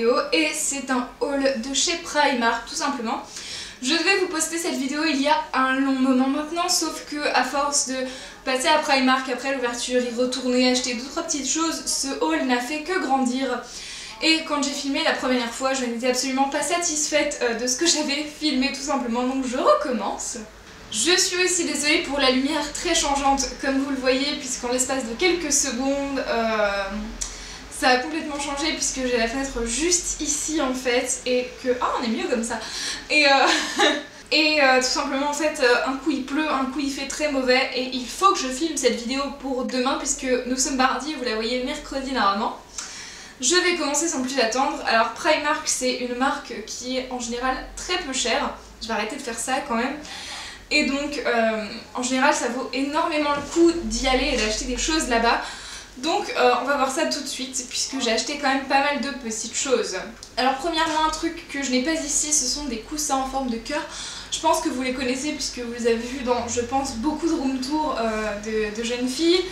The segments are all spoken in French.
vidéo et c'est un haul de chez Primark tout simplement. Je devais vous poster cette vidéo il y a un long moment maintenant, sauf que à force de passer à Primark après l'ouverture, y retourner, acheter 2-3 petites choses, ce haul n'a fait que grandir. Et quand j'ai filmé la première fois, je n'étais absolument pas satisfaite de ce que j'avais filmé tout simplement, donc je recommence. Je suis aussi désolée pour la lumière très changeante, comme vous le voyez, puisqu'en l'espace de quelques secondes, ça a complètement changé puisque j'ai la fenêtre juste ici en fait, et que... Ah, on est mieux comme ça. Et tout simplement en fait, un coup il pleut, un coup il fait très mauvais, et il faut que je filme cette vidéo pour demain puisque nous sommes mardi, vous la voyez mercredi normalement. Je vais commencer sans plus attendre. Alors Primark, c'est une marque qui est en général très peu chère. Je vais arrêter de faire ça quand même. Et donc en général ça vaut énormément le coup d'y aller et d'acheter des choses là-bas. Donc on va voir ça tout de suite puisque j'ai acheté quand même pas mal de petites choses. Alors premièrement, un truc que je n'ai pas ici, ce sont des coussins en forme de cœur. Je pense que vous les connaissez puisque vous les avez vus dans, je pense, beaucoup de room tour de jeunes filles.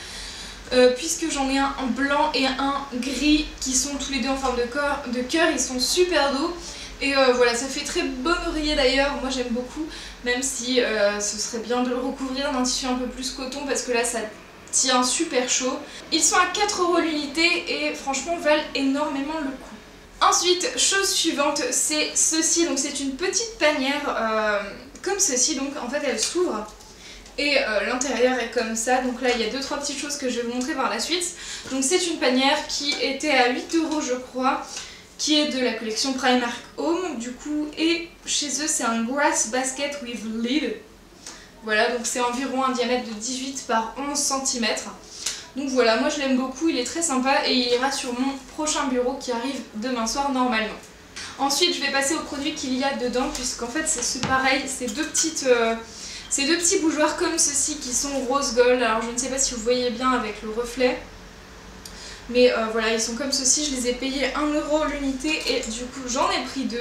Puisque j'en ai un en blanc et un gris qui sont tous les deux en forme de cœur, ils sont super doux. Et voilà, ça fait très bon oreiller d'ailleurs, moi j'aime beaucoup, même si ce serait bien de le recouvrir d'un tissu un peu plus coton parce que là ça tient super chaud. Ils sont à 4 € l'unité et franchement valent énormément le coup. Ensuite, chose suivante, c'est ceci, donc c'est une petite panière comme ceci, donc en fait elle s'ouvre. Et l'intérieur est comme ça, donc là il y a 2-3 petites choses que je vais vous montrer par la suite. Donc c'est une panière qui était à 8 € je crois, qui est de la collection Primark Home du coup, et chez eux c'est un Grass Basket with Lid. Voilà, donc c'est environ un diamètre de 18 par 11 cm. Donc voilà, moi je l'aime beaucoup, il est très sympa et il ira sur mon prochain bureau qui arrive demain soir normalement. Ensuite je vais passer aux produits qu'il y a dedans, puisqu'en fait c'est pareil, c'est deux petits bougeoirs comme ceci qui sont rose gold. Alors je ne sais pas si vous voyez bien avec le reflet, mais voilà, ils sont comme ceci. Je les ai payés 1 € l'unité et du coup j'en ai pris 2.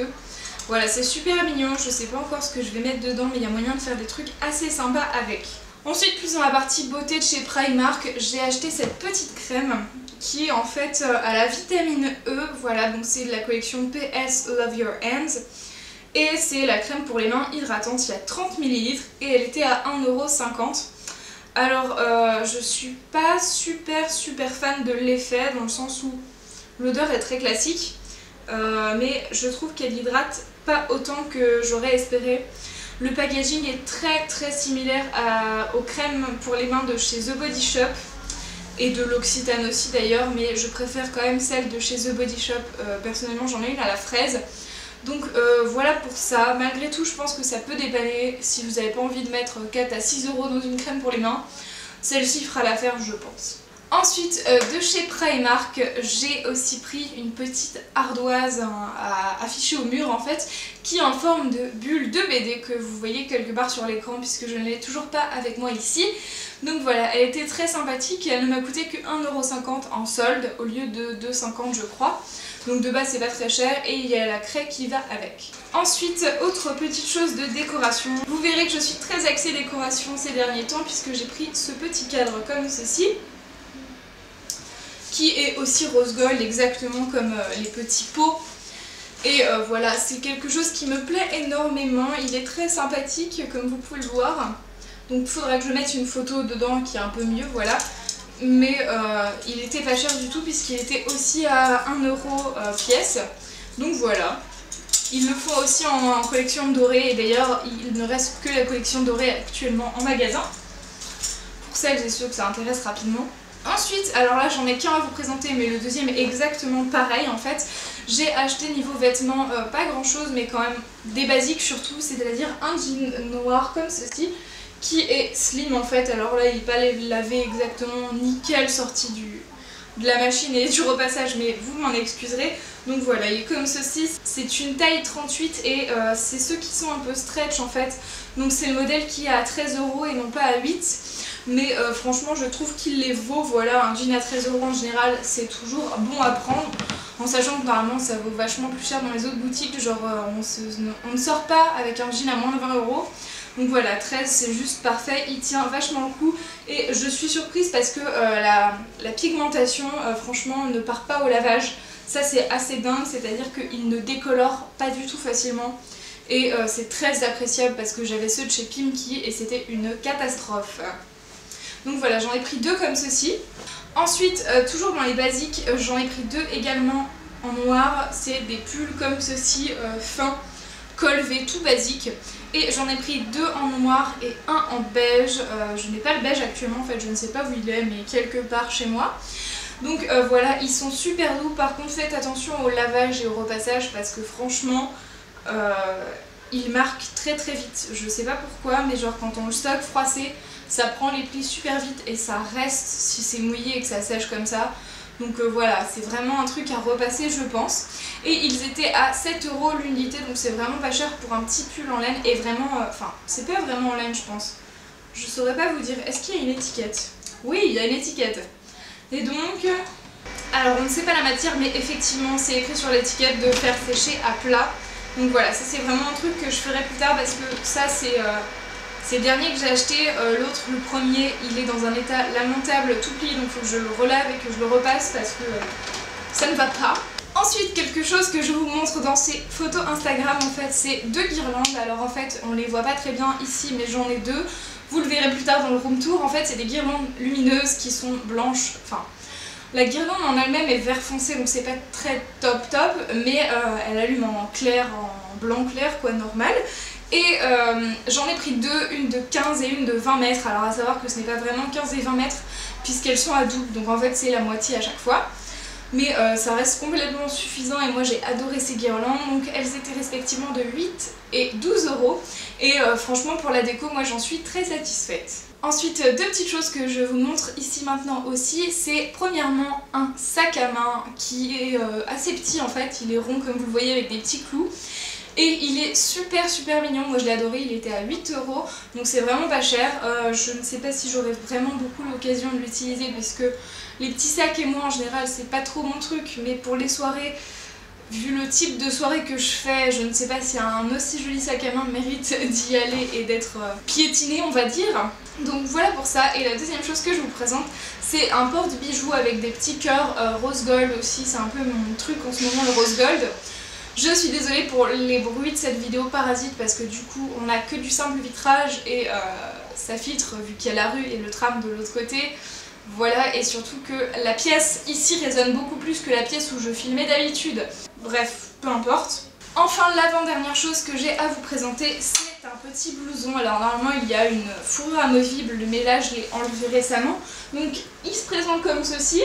Voilà, c'est super mignon, je sais pas encore ce que je vais mettre dedans, mais il y a moyen de faire des trucs assez sympas avec. Ensuite, plus dans la partie beauté de chez Primark, j'ai acheté cette petite crème qui est en fait à la vitamine E. Voilà, donc c'est de la collection PS Love Your Hands. Et c'est la crème pour les mains hydratante, il y a 30 ml et elle était à 1,50 €. Alors je suis pas super fan de l'effet, dans le sens où l'odeur est très classique, mais je trouve qu'elle hydrate pas autant que j'aurais espéré. Le packaging est très similaire aux crèmes pour les mains de chez The Body Shop et de l'Occitane aussi d'ailleurs, mais je préfère quand même celle de chez The Body Shop. Personnellement j'en ai une à la fraise. Donc voilà pour ça. Malgré tout je pense que ça peut dépanner si vous n'avez pas envie de mettre 4 à 6 € dans une crème pour les mains. Celle-ci fera l'affaire je pense. Ensuite de chez Primark, j'ai aussi pris une petite ardoise à afficher au mur en fait, qui est en forme de bulle de BD que vous voyez quelque part sur l'écran puisque je ne l'ai toujours pas avec moi ici. Donc voilà, elle était très sympathique et elle ne m'a coûté que 1,50 € en solde au lieu de 2,50 € je crois. Donc de base c'est pas très cher et il y a la craie qui va avec. Ensuite, autre petite chose de décoration. Vous verrez que je suis très axée décoration ces derniers temps puisque j'ai pris ce petit cadre comme ceci, qui est aussi rose gold exactement comme les petits pots. Et voilà, c'est quelque chose qui me plaît énormément. Il est très sympathique comme vous pouvez le voir. Donc il faudra que je mette une photo dedans qui est un peu mieux, voilà. Mais il était pas cher du tout puisqu'il était aussi à 1 € pièce. Donc voilà. Ils le font aussi en collection dorée et d'ailleurs il ne reste que la collection dorée actuellement en magasin. Pour celles et ceux que ça intéresse rapidement. Ensuite, alors là j'en ai qu'un à vous présenter mais le deuxième est exactement pareil en fait. J'ai acheté niveau vêtements pas grand chose mais quand même des basiques surtout, c'est-à-dire un jean noir comme ceci, qui est slim en fait. Alors là il n'est pas lavé exactement nickel, sorti de la machine et du repassage, mais vous m'en excuserez. Donc voilà, il est comme ceci, c'est une taille 38 et c'est ceux qui sont un peu stretch en fait. Donc c'est le modèle qui est à 13 € et non pas à 8. Mais franchement je trouve qu'il les vaut. Voilà, un jean à 13 € en général c'est toujours bon à prendre, en sachant que normalement ça vaut vachement plus cher dans les autres boutiques, genre on ne sort pas avec un jean à moins de 20 €. Donc voilà, 13 c'est juste parfait, il tient vachement le coup et je suis surprise parce que la pigmentation franchement ne part pas au lavage. Ça c'est assez dingue, c'est-à-dire qu'il ne décolore pas du tout facilement. Et c'est très appréciable parce que j'avais ceux de chez Pimki et c'était une catastrophe. Donc voilà, j'en ai pris 2 comme ceci. Ensuite, toujours dans les basiques, j'en ai pris 2 également en noir. C'est des pulls comme ceci, fins, col V, tout basique. Et j'en ai pris 2 en noir et 1 en beige. Je n'ai pas le beige actuellement, en fait, je ne sais pas où il est, mais quelque part chez moi. Donc voilà, ils sont super doux. Par contre, faites attention au lavage et au repassage parce que franchement... il marque très très vite, je sais pas pourquoi, mais genre quand on le stocke froissé, ça prend les plis super vite et ça reste si c'est mouillé et que ça sèche comme ça. Donc voilà, c'est vraiment un truc à repasser je pense. Et ils étaient à 7 € l'unité, donc c'est vraiment pas cher pour un petit pull en laine et vraiment, enfin c'est pas vraiment en laine je pense. Je saurais pas vous dire, est-ce qu'il y a une étiquette? Oui, il y a une étiquette. Et donc... alors on ne sait pas la matière mais effectivement c'est écrit sur l'étiquette de faire sécher à plat. Donc voilà, ça c'est vraiment un truc que je ferai plus tard parce que ça c'est le dernier que j'ai acheté. L'autre, le premier, il est dans un état lamentable tout plié, donc il faut que je le relave et que je le repasse parce que ça ne va pas. Ensuite, quelque chose que je vous montre dans ces photos Instagram en fait, c'est 2 guirlandes. Alors en fait, on les voit pas très bien ici mais j'en ai 2. Vous le verrez plus tard dans le room tour. En fait, c'est des guirlandes lumineuses qui sont blanches, enfin... La guirlande en elle-même est vert foncé donc c'est pas très top mais elle allume en clair, en blanc clair quoi, normal. Et j'en ai pris 2, une de 15 et une de 20 mètres. Alors à savoir que ce n'est pas vraiment 15 et 20 mètres puisqu'elles sont à double, donc en fait c'est la moitié à chaque fois. Mais ça reste complètement suffisant et moi j'ai adoré ces guirlandes. Donc elles étaient respectivement de 8 et 12 € et franchement pour la déco moi j'en suis très satisfaite. Ensuite, 2 petites choses que je vous montre ici maintenant aussi, c'est premièrement un sac à main qui est assez petit en fait, il est rond comme vous le voyez avec des petits clous. Et il est super mignon, moi je l'ai adoré, il était à 8 €, donc c'est vraiment pas cher. Je ne sais pas si j'aurai vraiment beaucoup l'occasion de l'utiliser puisque les petits sacs et moi en général c'est pas trop mon truc, mais pour les soirées, vu le type de soirée que je fais, je ne sais pas si un aussi joli sac à main mérite d'y aller et d'être piétiné on va dire. Donc voilà pour ça. Et la deuxième chose que je vous présente, c'est un porte-bijoux avec des petits cœurs rose gold aussi, c'est un peu mon truc en ce moment le rose gold. Je suis désolée pour les bruits de cette vidéo parasite parce que du coup on n'a que du simple vitrage et ça filtre vu qu'il y a la rue et le tram de l'autre côté. Voilà, et surtout que la pièce ici résonne beaucoup plus que la pièce où je filmais d'habitude. Bref, peu importe. Enfin, l'avant-dernière chose que j'ai à vous présenter, c'est un petit blouson. Alors normalement il y a une fourrure amovible, mais là je l'ai enlevé récemment. Donc il se présente comme ceci.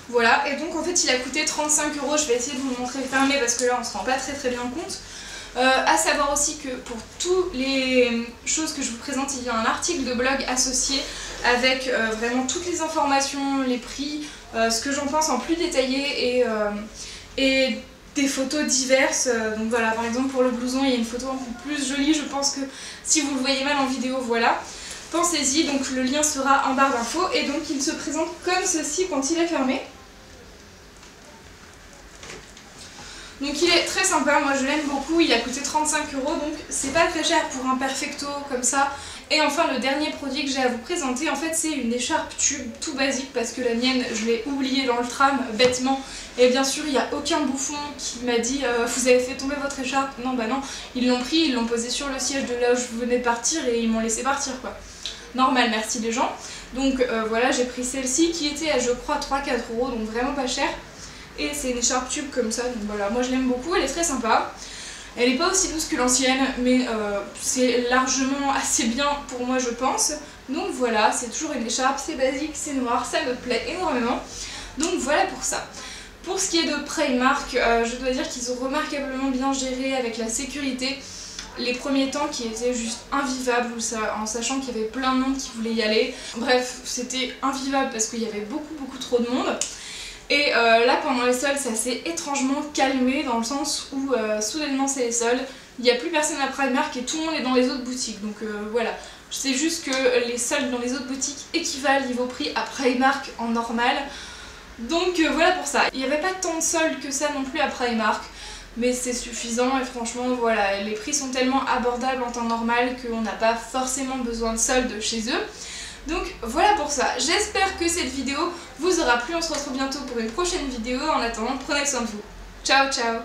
Voilà, et donc en fait il a coûté 35 €, je vais essayer de vous le montrer fermé parce que là on se rend pas très bien compte. À savoir aussi que pour toutes les choses que je vous présente, il y a un article de blog associé avec vraiment toutes les informations, les prix, ce que j'en pense en plus détaillé et des photos diverses. Donc voilà, par exemple pour le blouson il y a une photo un peu plus jolie, je pense que si vous le voyez mal en vidéo, voilà. Pensez-y, donc le lien sera en barre d'infos et donc il se présente comme ceci quand il est fermé. Donc il est très sympa, moi je l'aime beaucoup, il a coûté 35 €, donc c'est pas très cher pour un perfecto comme ça. Et enfin le dernier produit que j'ai à vous présenter, en fait c'est une écharpe tube tout basique parce que la mienne je l'ai oubliée dans le tram bêtement. Et bien sûr il n'y a aucun bouffon qui m'a dit vous avez fait tomber votre écharpe. Non bah non, ils l'ont pris, ils l'ont posé sur le siège de là où je venais de partir et ils m'ont laissé partir quoi. Normal, merci les gens. Donc voilà, j'ai pris celle-ci qui était à je crois 3-4 €, donc vraiment pas cher. Et c'est une écharpe tube comme ça, donc voilà, moi je l'aime beaucoup, elle est très sympa. Elle n'est pas aussi douce que l'ancienne, mais c'est largement assez bien pour moi je pense. Donc voilà, c'est toujours une écharpe, c'est basique, c'est noir, ça me plaît énormément. Donc voilà pour ça. Pour ce qui est de Primark, je dois dire qu'ils ont remarquablement bien géré avec la sécurité les premiers temps qui étaient juste invivables, en sachant qu'il y avait plein de monde qui voulait y aller. Bref, c'était invivable parce qu'il y avait beaucoup trop de monde. Et là pendant les soldes ça s'est étrangement calmé dans le sens où soudainement c'est les soldes, il n'y a plus personne à Primark et tout le monde est dans les autres boutiques. Donc voilà, c'est juste que les soldes dans les autres boutiques équivalent niveau prix à Primark en normal. Donc voilà pour ça. Il n'y avait pas tant de soldes que ça non plus à Primark, mais c'est suffisant et franchement voilà, les prix sont tellement abordables en temps normal qu'on n'a pas forcément besoin de soldes chez eux. Donc voilà pour ça, j'espère que cette vidéo vous aura plu, on se retrouve bientôt pour une prochaine vidéo, en attendant prenez soin de vous. Ciao ciao.